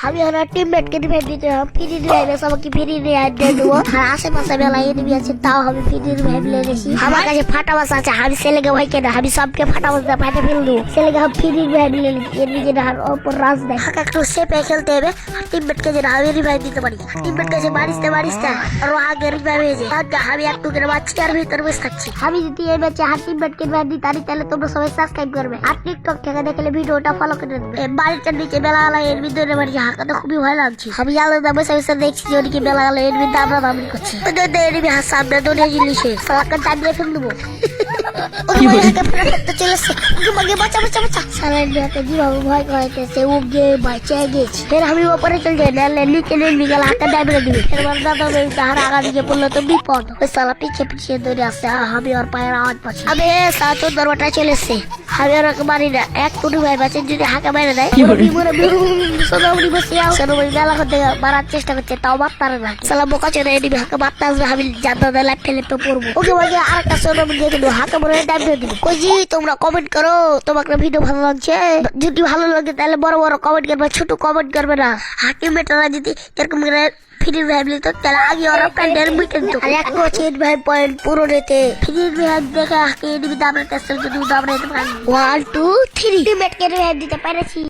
আমি আর টিমমেট কে রিভাইভ দিতে হবে ফ্রি রিভাইভ আছে আমাকে ফ্রি রিভাইভ দিয়ে দেবো আর আশেপাশে মেলা এনিমি আছে তাও আমি ফ্রি রিভাইভ নিয়ে নিয়েছি আমার কাছে ফাটাবাস আছে আমি ছেলেকে ভয় কেন আমি সবকে ফাটাবাস দিয়ে ফাটে ফেল দেবো ছেলেকে আমি ফ্রি রিভাইভ নিয়ে নিয়েছি এর নিজের ওপর রাজ দেয় হাঁকা একটু সেপে খেলতে হবে আর টিমমেট কে যেন আমি রিভাইভ দিতে পারি টিমমেট কাছে মারিস না আর ও আগে রিভাইভ হয়েছে আমি একটু করে বাচ্চি আর ভিতরে বসে থাকছি আমি যদি এই ম্যাচে হার টিমমেট কে রিভাইভ দিই তাহলে তোমরা সবাই সাবস্ক্রাইব করবে আর টিকটক থেকে দেখলে ভিডিওটা ফলো করে দেবে বাড়িটার নিচে বেলা এর ভিতরে বাড়ি হাঁকাতে খুবই ভয় লাগছে আমি আলাদা বসে বসে দেখছি যে ওদিকে বেলা এর ভিতরে আমরা দাবি করছি এনিমি হাত সামনে দৌড়ে জিনিসে সালাকে চালিয়ে ফেল দেবো ভয় করাইতেছে ও গে বাঁচে গেছে ফের আমি ওপরে চলে যাই নাহলে নিচে নেমে গেলে হাতে ডাবড়ে দিবে তাহার আগা দিকে পড়লো তো বিপদ ওই সালা পিছিয়ে দৌড়ে আসছে আমি ওর পায়ের আওয়াজ পাচ্ছি আমি সাত দরবারটা চলে এসছে আমি আর ওকে মারি না এক কোটি ভাই বাঁচে যদি হাঁকা মেরে দেয় সোনামুড়ি বসে মেলা করতে মারার চেষ্টা করছে তাও মারতারে না সালা বোকা চলে এদিকে হাঁকা মারতে আসবে আমি জানতে লাইফ ফেলে তো পড়বো ওকে বলছে আর একটা সোনামুড়ি দিয়ে দেবো হাঁকা মনে হয় ডাইভ দিবো কইজি তোমরা কমেন্ট করো তোমাকে ভিডিও ভালো লাগছে যদি ভালো লাগে তাহলে বড় বড় কমেন্ট করবে ছোট কমেন্ট করবে না হাঁটি মেটারা যদি এরকম ফ্রি ভাইবলি তো তাহলে আগে ওরা প্যান্ডেল মিটেন তো আর এক কোচের ভাই পয়েন্ট পুরো রেতে ফ্রি ভাইব দেখে হাঁকে দিবি দাবড়াতে আসলে যদি দাবড়াতে পারি 1 2 3 টিমমেট কে ভাইব দিতে পেরেছি।